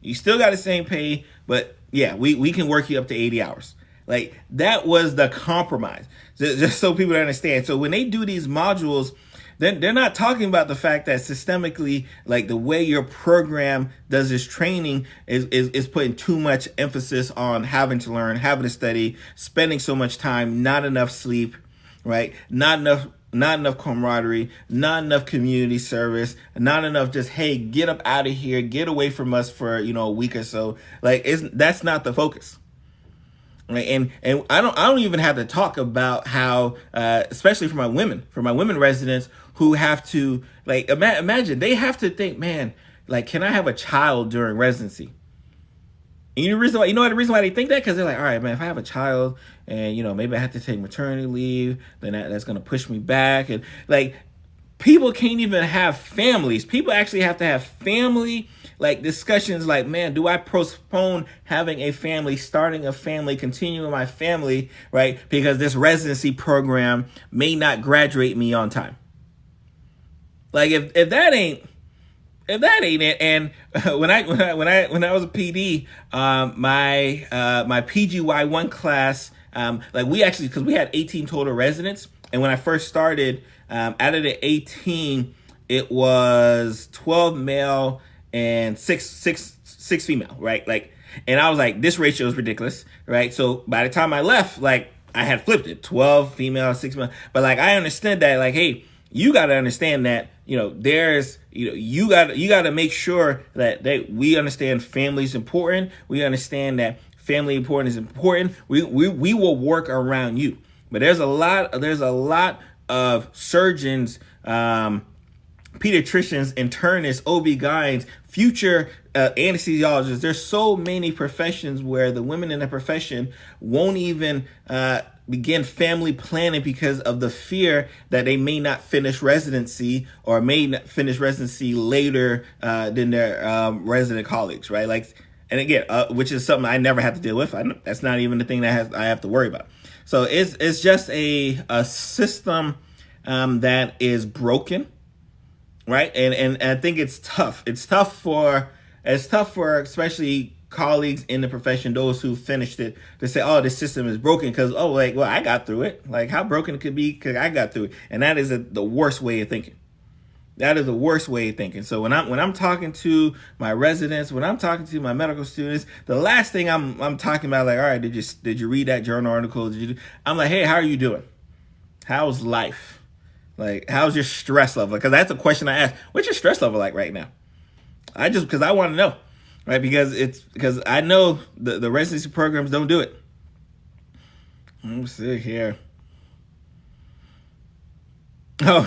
You still got the same pay, but yeah, we can work you up to 80 hours. Like, that was the compromise. Just so people understand. So when they do these modules, they're not talking about the fact that systemically, like the way your program does this training is putting too much emphasis on having to learn, having to study, spending so much time, not enough sleep, right? Not enough camaraderie, not enough community service, not enough just, hey, get up out of here, get away from us for, a week or so. Like, that's not the focus. Right? And I don't even have to talk about how, especially for my women residents who have to, like, imagine they have to think, man, like, can I have a child during residency? And the reason why they think that, because they're like, all right, man, if I have a child and, maybe I have to take maternity leave, then that's going to push me back. And like, people can't even have families. People actually have to have family like discussions like, man, do I postpone having a family, starting a family, continuing my family, right? Because this residency program may not graduate me on time. Like, if that ain't it, and when I was a PD, my PGY1 class, like, we actually, because we had 18 total residents, and when I first started, out of the 18, it was 12 male and six female, right? Like, and I was like, this ratio is ridiculous, right? So by the time I left, like, I had flipped it, 12 female, 6 male. But like, I understood that, like, hey, you got to understand that, there's, you got to make sure that we understand family is important. We understand that family is important. We will work around you. But there's a lot of surgeons, pediatricians, internists, OB-GYNs, future anesthesiologists. There's so many professions where the women in the profession won't even begin family planning because of the fear that they may not finish residency or may not finish residency later than their resident colleagues, right? Like, and again, which is something I never have to deal with. That's not even the thing that I have to worry about. So it's just a system that is broken. Right. And I think it's tough. It's tough for especially colleagues in the profession, those who finished it, to say, oh, this system is broken because, oh, like, well, I got through it. Like, how broken it could be because I got through it. And that is the worst way of thinking. That is the worst way of thinking. So when I'm talking to my residents, when I'm talking to my medical students, the last thing I'm talking about, like, all right, did you read that journal article? I'm like, hey, how are you doing? How's life? Like, how's your stress level? Because that's a question I ask. What's your stress level like right now? Because I want to know, right? Because I know the residency programs don't do it. Let me see here. Oh,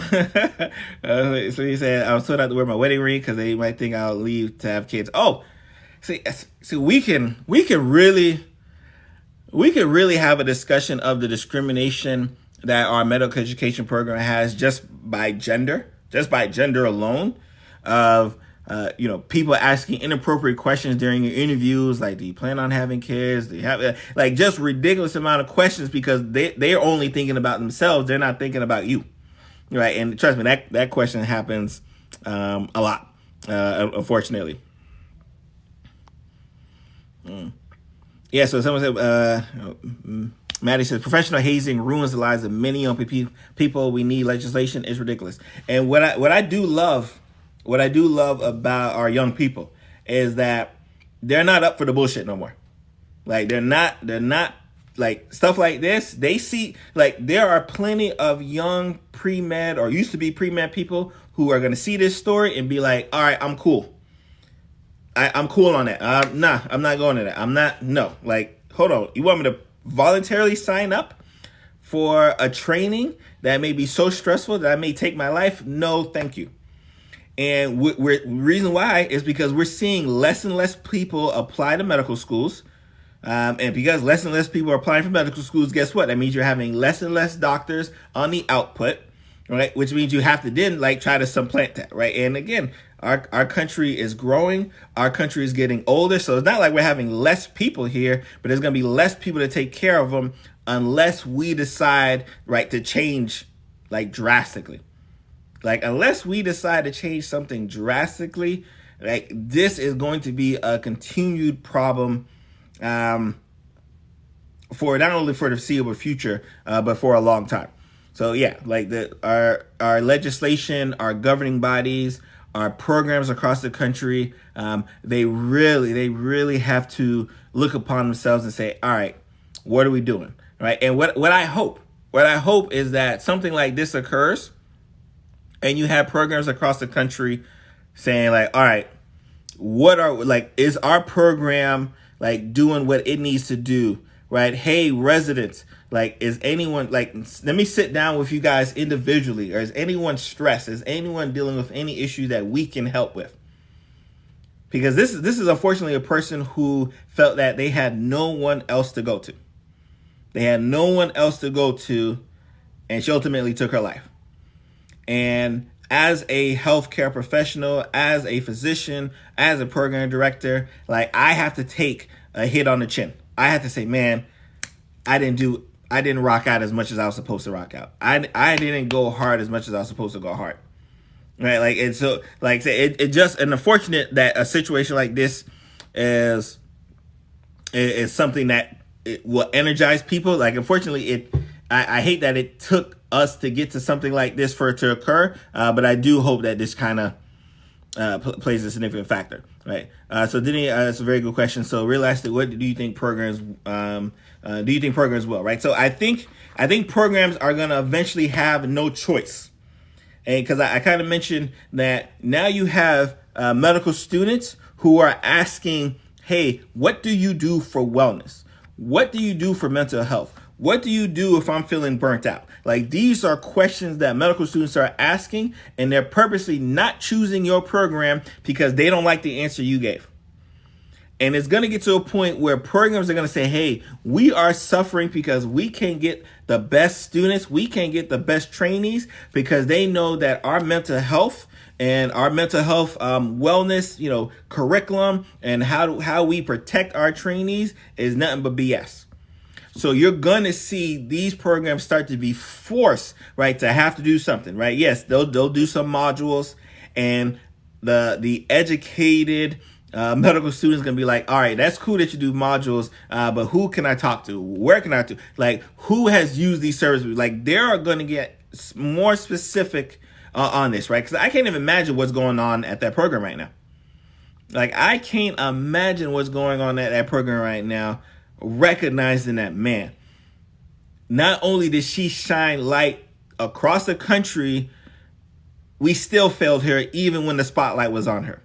so he said I was told I have to wear my wedding ring because they might think I'll leave to have kids. Oh, see, we can really have a discussion of the discrimination that our medical education program has just by gender alone, of people asking inappropriate questions during your interviews, like, do you plan on having kids? Do you have like just ridiculous amount of questions because they're only thinking about themselves. They're not thinking about you, right? And trust me, that question happens a lot, unfortunately. Yeah, so someone said, Maddie says, professional hazing ruins the lives of many young people. We need legislation. It's ridiculous. And what I do love about our young people is that they're not up for the bullshit no more. Like they're not like stuff like this. They see, like, there are plenty of young pre-med or used to be pre-med people who are going to see this story and be like, all right, I'm cool. I'm cool on that. Nah, I'm not going to that. No, like, hold on. You want me to voluntarily sign up for a training that may be so stressful that I may take my life? No, thank you. And reason why is because we're seeing less and less people apply to medical schools. And because less and less people are applying for medical schools, guess what? That means you're having less and less doctors on the output, right? Which means you have to then try to supplant that, right? And again, our country is growing. Our country is getting older. So it's not like we're having less people here, but there's going to be less people to take care of them unless we decide, right, to change drastically. Unless we decide to change something drastically, this is going to be a continued problem for not only for the foreseeable future, but for a long time. So yeah, our legislation, our governing bodies, our programs across the country, they really have to look upon themselves and say, all right, what are we doing? Right. And what I hope is that something like this occurs and you have programs across the country saying all right, is our program doing what it needs to do? Right. Hey, residents, is anyone let me sit down with you guys individually, or is anyone stressed? Is anyone dealing with any issue that we can help with? Because this is unfortunately a person who felt that they had no one else to go to. They had no one else to go to, and she ultimately took her life. And as a healthcare professional, as a physician, as a program director, I have to take a hit on the chin. I have to say, man, I didn't rock out as much as I was supposed to rock out. I didn't go hard as much as I was supposed to go hard. Right. And so it just, and unfortunate that a situation like this is something that it will energize people. Unfortunately, I hate that it took us to get to something like this for it to occur. But I do hope that this kind of plays a significant factor. Right. So Denny, that's a very good question. So realistically, what do you think programs will? Right. So I think programs are going to eventually have no choice. And because I kind of mentioned that now you have medical students who are asking, hey, what do you do for wellness? What do you do for mental health? What do you do if I'm feeling burnt out? These are questions that medical students are asking, and they're purposely not choosing your program because they don't like the answer you gave. And it's going to get to a point where programs are going to say, hey, we are suffering because we can't get the best students. We can't get the best trainees because they know that our mental health and our mental health wellness, curriculum and how we protect our trainees is nothing but BS. So you're going to see these programs start to be forced, right, to have to do something, right? Yes, they'll do some modules, and the educated medical students going to be like, all right, that's cool that you do modules, but who can I talk to? Where can I talk to? Who has used these services? They are going to get more specific on this, right? Because I can't even imagine what's going on at that program right now. I can't imagine what's going on at that program right now, recognizing that, man, not only did she shine light across the country, we still failed her even when the spotlight was on her.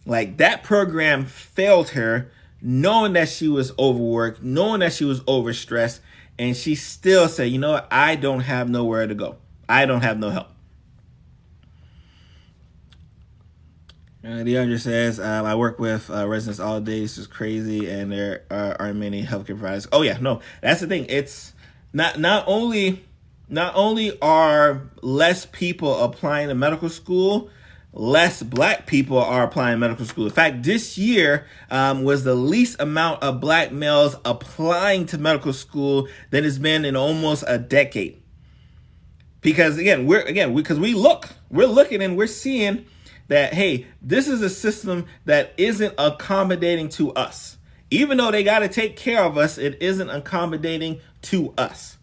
Like, that program failed her, knowing that she was overworked, knowing that she was overstressed, and she still said, you know what, I don't have nowhere to go. I don't have no help. DeAndre says, I work with residents all day. This is crazy, and there aren't many healthcare providers. Oh yeah, no, that's the thing. It's not only are less people applying to medical school, less black people are applying to medical school. In fact, this year was the least amount of black males applying to medical school than it's been in almost a decade. Because we're looking and we're seeing that, hey, this is a system that isn't accommodating to us. Even though they got to take care of us, it isn't accommodating to us.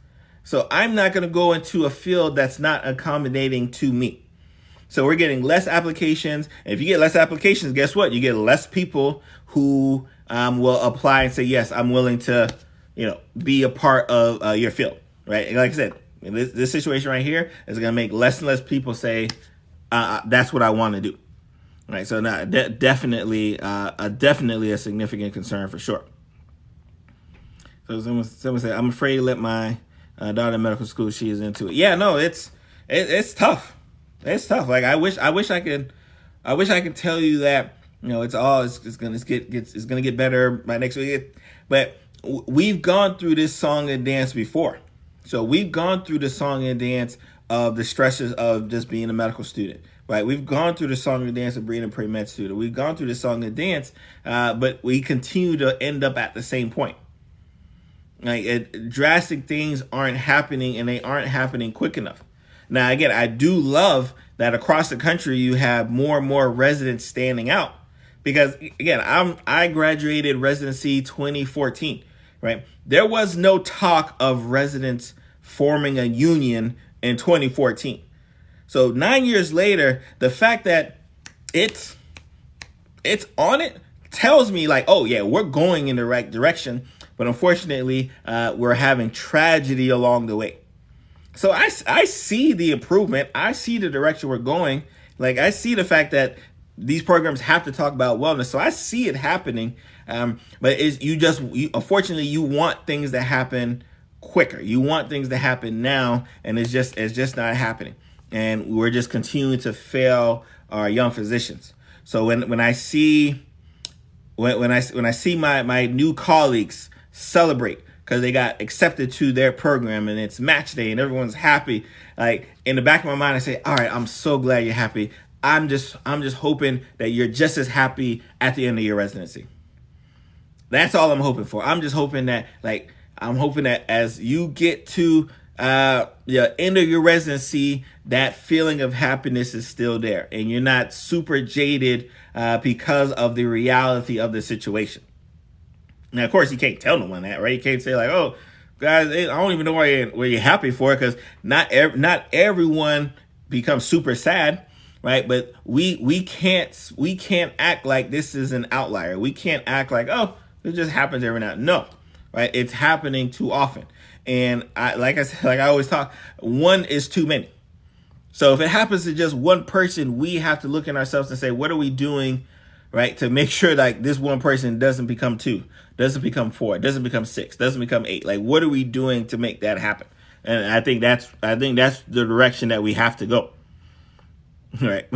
So I'm not going to go into a field that's not accommodating to me. So we're getting less applications. And if you get less applications, guess what? You get less people who will apply and say, yes, I'm willing to, be a part of your field, right? And like I said, this situation right here is going to make less and less people say, that's what I want to do. Right. So now, definitely a significant concern for sure. So someone said, I'm afraid to let my daughter in medical school. She is into it. Yeah, no, it's tough. It's tough. Like, I wish I could tell you that, it's gonna get better by next week. But we've gone through this song and dance before. So we've gone through the song and dance of the stresses of just being a medical student, right? We've gone through the song and dance of being a pre-med student. We've gone through the song and dance, but we continue to end up at the same point. Like, drastic things aren't happening, and they aren't happening quick enough. Now, again, I do love that across the country you have more and more residents standing out, because again, I graduated residency 2014, right? There was no talk of residents forming a union in 2014. So 9 years later, the fact that it's on it tells me, like, oh yeah, we're going in the right direction. But unfortunately, we're having tragedy along the way. So I see the improvement. I see the direction we're going. Like, I see the fact that these programs have to talk about wellness. So I see it happening. But unfortunately, you want things to happen quicker. You want things to happen now, and it's just not happening. And we're just continuing to fail our young physicians. So when I see my new colleagues celebrate because they got accepted to their program and it's match day and everyone's happy, like, in the back of my mind, I say, all right, I'm so glad you're happy. I'm just hoping that you're just as happy at the end of your residency. That's all I'm hoping for. I'm just hoping that, as you get to the end of your residency, that feeling of happiness is still there, and you're not super jaded because of the reality of the situation. Now, of course, you can't tell no one that, right? You can't say, like, oh, guys, I don't even know why you're happy for it, because not everyone becomes super sad, right? But we can't act like this is an outlier. We can't act like, oh, it just happens every now and then. No, right? It's happening too often. And like I always talk, one is too many. So if it happens to just one person, we have to look at ourselves and say, what are we doing, right, to make sure, like, this one person doesn't become 2, doesn't become 4, doesn't become 6, doesn't become 8. Like, what are we doing to make that happen? And I think that's the direction that we have to go. Right?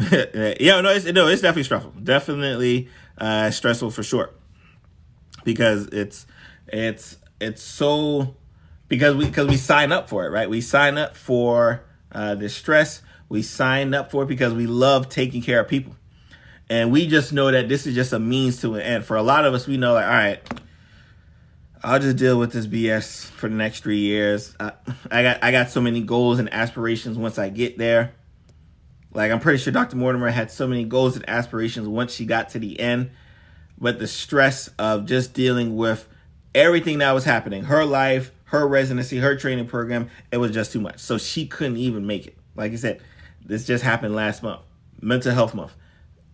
Yeah, no, it's definitely stressful. Definitely stressful for sure. Because it's so, because we sign up for it, right? We sign up for the stress. We sign up for it because we love taking care of people. And we just know that this is just a means to an end. For a lot of us, we know, like, all right, I'll just deal with this BS for the next 3 years. I got so many goals and aspirations once I get there. Like, I'm pretty sure Dr. Mortimer had so many goals and aspirations once she got to the end. But the stress of just dealing with everything that was happening, her life, her residency, her training program, it was just too much. So she couldn't even make it. Like I said, this just happened last month, Mental Health Month.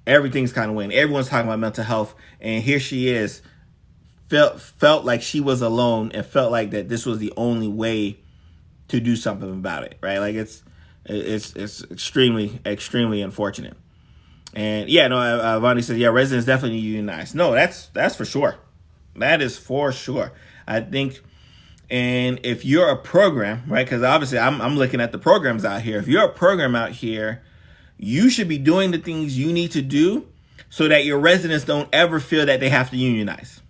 Everything's kind of weighing. Everyone's talking about mental health. And here she is, felt like she was alone and felt like that this was the only way to do something about it, right? Like, it's extremely, extremely unfortunate. And yeah, no, Vonnie says, yeah, residents definitely unionize. No, that's for sure. That is for sure. I think, and if you're a program, right, because obviously I'm looking at the programs out here. If you're a program out here, you should be doing the things you need to do so that your residents don't ever feel that they have to unionize.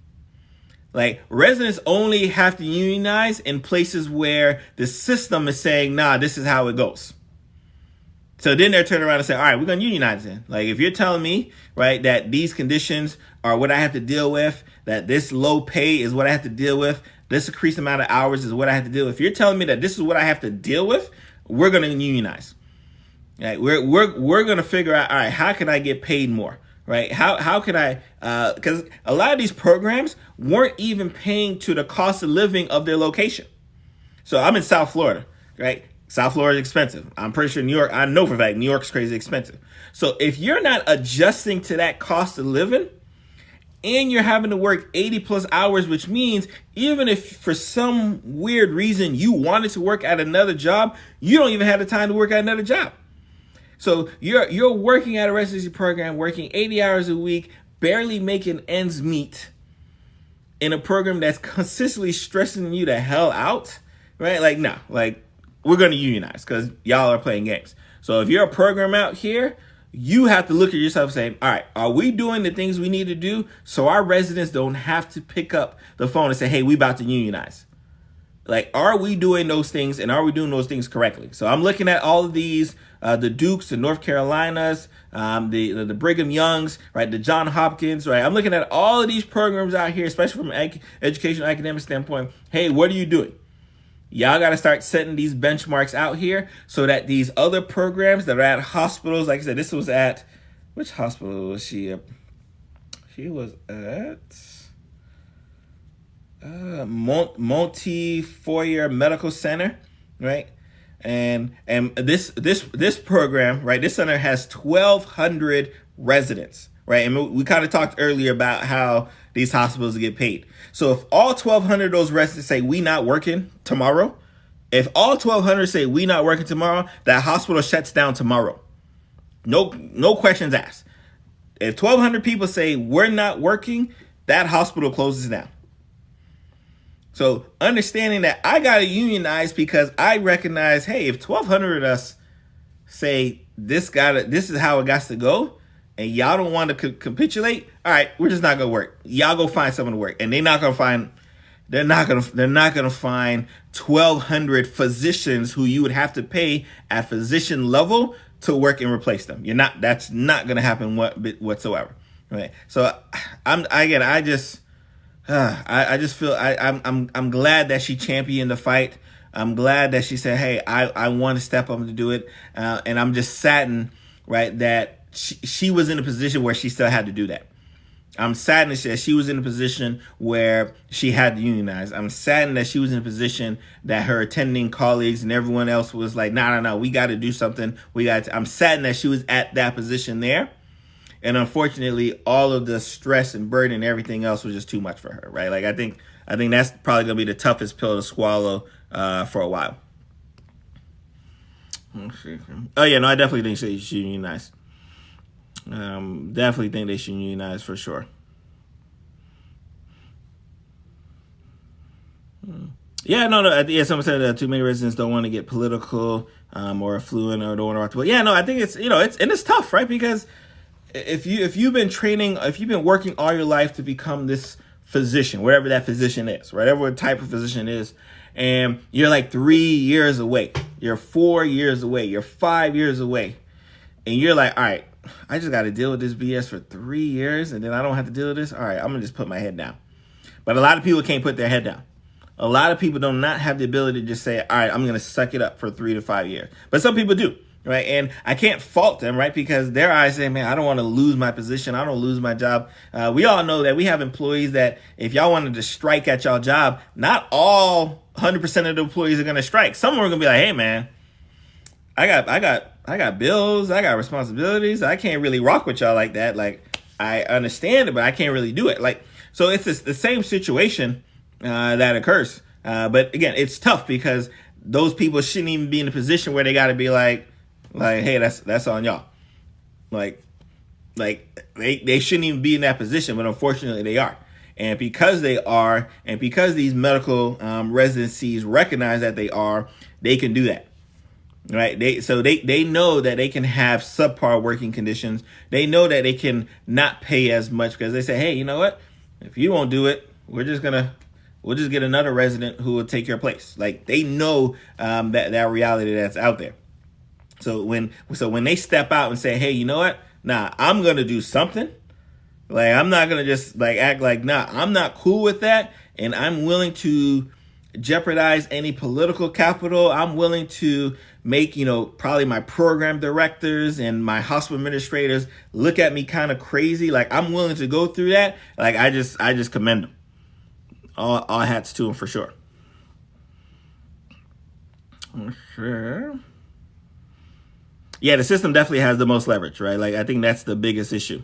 Like, residents only have to unionize in places where the system is saying, nah, this is how it goes. So then they're turning around and say, all right, we're going to unionize then. Like, if you're telling me, right, that these conditions are what I have to deal with, that this low pay is what I have to deal with, this increased amount of hours is what I have to deal with. If you're telling me that this is what I have to deal with, we're going to unionize. Right? We're going to figure out, all right, how can I get paid more? Right? How can I, because a lot of these programs weren't even paying to the cost of living of their location. So I'm in South Florida, right? South Florida is expensive. I'm pretty sure New York, I know for a fact, New York's crazy expensive. So if you're not adjusting to that cost of living and you're having to work 80 plus hours, which means even if for some weird reason you wanted to work at another job, you don't even have the time to work at another job. So you're working at a residency program, working 80 hours a week, barely making ends meet in a program that's consistently stressing you the hell out, right? Like, no, like, we're going to unionize because y'all are playing games. So if you're a program out here, you have to look at yourself and say, all right, are we doing the things we need to do so our residents don't have to pick up the phone and say, hey, we about to unionize? Like, are we doing those things and are we doing those things correctly? So I'm looking at all of these, the Dukes, the North Carolinas, the Brigham Youngs, right, the John Hopkins, right? I'm looking at all of these programs out here, especially from an educational academic standpoint. Hey, what are you doing? Y'all got to start setting these benchmarks out here so that these other programs that are at hospitals, like I said, this was at, which hospital was she at? She was at Montefiore Medical Center, right? And this program, right, this center has 1,200 residents, right? And we kind of talked earlier about how these hospitals get paid. So if all 1,200 of those residents say we not working tomorrow, if all 1,200 say we not working tomorrow, that hospital shuts down tomorrow. No questions asked. If 1,200 people say we're not working, that hospital closes down. So understanding that I got to unionize because I recognize, hey, if 1,200 of us say this is how it got to go, and y'all don't want to capitulate, all right, we're just not gonna work. Y'all go find someone to work, and they're not gonna find 1,200 physicians who you would have to pay at physician level to work and replace them. That's not gonna happen whatsoever. Right? So I just feel I'm glad that she championed the fight. I'm glad that she said, hey, I want to step up to do it, and I'm just saddened, right, that she was in a position where she still had to do that. I'm saddened that she was in a position where she had to unionize. I'm saddened that she was in a position that her attending colleagues and everyone else was like, no, we got to do something. I'm saddened that she was at that position there. And unfortunately, all of the stress and burden and everything else was just too much for her, right? Like, I think that's probably going to be the toughest pill to swallow for a while. Oh, yeah, no, I definitely think she should unionize. Definitely think they should unionize for sure. Yeah, no. Yeah, someone said too many residents don't want to get political or affluent or don't want to rock the boat. Yeah, no, I think it's tough, right? Because if you've been working all your life to become this physician, whatever that physician is, whatever type of physician is, and you're like 3 years away, you're 4 years away, you're 5 years away, and you're like, all right, I just got to deal with this BS for 3 years, and then I don't have to deal with this. All right, I'm going to just put my head down. But a lot of people can't put their head down. A lot of people do not have the ability to just say, all right, I'm going to suck it up for 3 to 5 years. But some people do, right? And I can't fault them, right? Because their eyes say, man, I don't want to lose my position. I don't lose my job. We all know that we have employees that if y'all wanted to strike at y'all job, not all 100% of the employees are going to strike. Some are going to be like, hey, man, I got bills, I got responsibilities. I can't really rock with y'all like that. Like, I understand it, but I can't really do it. Like, so it's the same situation that occurs. But again, it's tough because those people shouldn't even be in a position where they got to be like, hey, that's on y'all. Like, like they shouldn't even be in that position, but unfortunately they are. And because they are, and because these medical residencies recognize that they are, they can do that. Right. They know that they can have subpar working conditions. They know that they can not pay as much because they say, hey, you know what? If you won't do it, we'll just get another resident who will take your place. Like they know that reality that's out there. So when they step out and say, hey, you know what? Nah, I'm gonna do something. Like I'm not gonna just like act like nah, I'm not cool with that, and I'm willing to jeopardize any political capital. I'm willing to make, probably my program directors and my hospital administrators look at me kind of crazy. Like I'm willing to go through that. Like I just commend them. All hats to them for sure. Sure. Yeah, the system definitely has the most leverage, right? Like I think that's the biggest issue.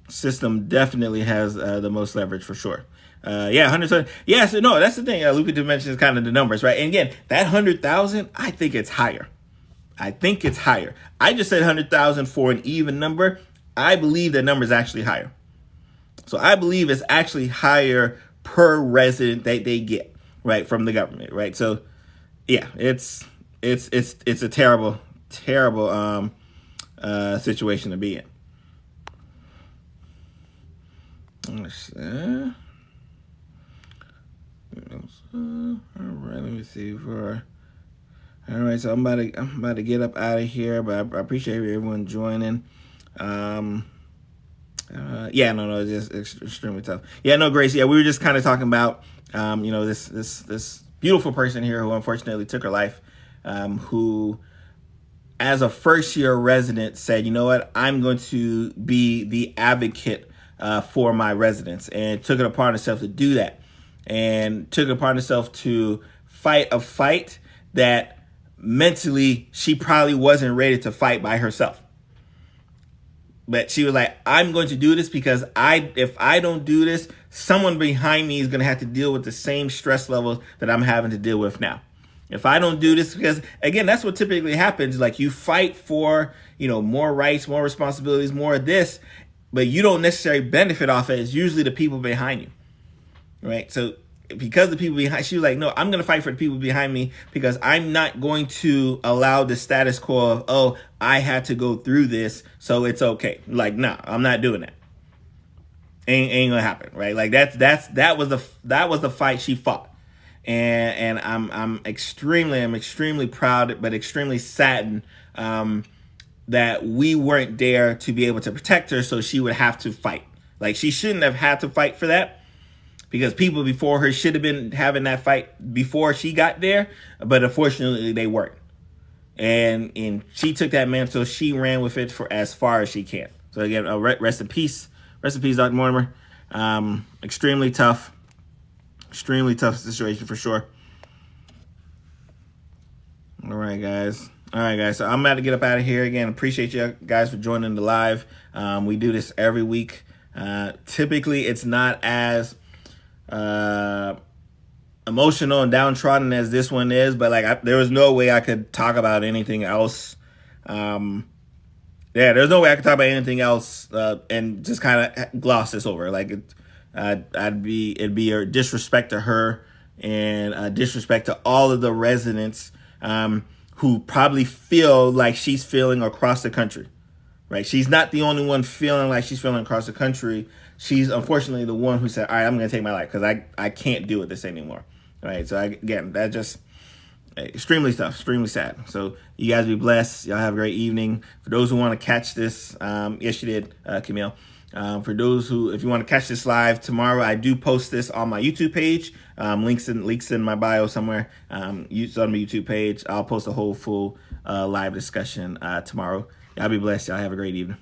System definitely has the most leverage for sure. 100. Yeah, so no, that's the thing. Lupita mentions kind of the numbers, right? And again, that 100,000, I think it's higher. I just said 100,000 for an even number. I believe that number is actually higher. So I believe it's actually higher per resident that they get, right, from the government, right? So yeah, it's a terrible situation to be in. All right, let me see. All right, so I'm about to get up out of here, but I appreciate everyone joining. It's just extremely tough. Yeah, no, Grace. Yeah, we were just kind of talking about, this beautiful person here who unfortunately took her life, who, as a first-year resident, said, you know what, I'm going to be the advocate for my residents, and took it upon herself to do that, and took it upon herself to fight a fight that mentally she probably wasn't ready to fight by herself. But she was like, I'm going to do this because if I don't do this, someone behind me is going to have to deal with the same stress levels that I'm having to deal with now. If I don't do this, because again, that's what typically happens. Like you fight for, more rights, more responsibilities, more of this, but you don't necessarily benefit off it. It's usually the people behind you, right? So because the people behind, she was like, no, I'm going to fight for the people behind me because I'm not going to allow the status quo of, oh, I had to go through this, so it's okay. Like, no, I'm not doing that. Ain't gonna happen, right? Like that was the fight she fought. And I'm extremely proud, but extremely saddened that we weren't there to be able to protect her, so she would have to fight. Like she shouldn't have had to fight for that, because people before her should have been having that fight before she got there, but unfortunately they weren't. And she took that mantle, she ran with it for as far as she can. So again, rest in peace, Dr. Mortimer. Extremely tough situation for sure. All right, guys. So I'm about to get up out of here. Again, appreciate you guys for joining the live. We do this every week. Typically, it's not as emotional and downtrodden as this one is, but there was no way I could talk about anything else. There's no way I could talk about anything else and just kind of gloss this over. It'd be a disrespect to her and a disrespect to all of the residents who probably feel like she's feeling across the country, right? She's not the only one feeling like she's feeling across the country. She's unfortunately the one who said, all right, I'm going to take my life because I can't deal with this anymore, right? So again, that just extremely tough, extremely sad. So you guys be blessed. Y'all have a great evening. For those who want to catch this, yes, you did, Camille. For those who, if you want to catch this live tomorrow, I do post this on my YouTube page. Links in my bio somewhere. It's on my YouTube page. I'll post a whole full live discussion tomorrow. Y'all be blessed. Y'all have a great evening.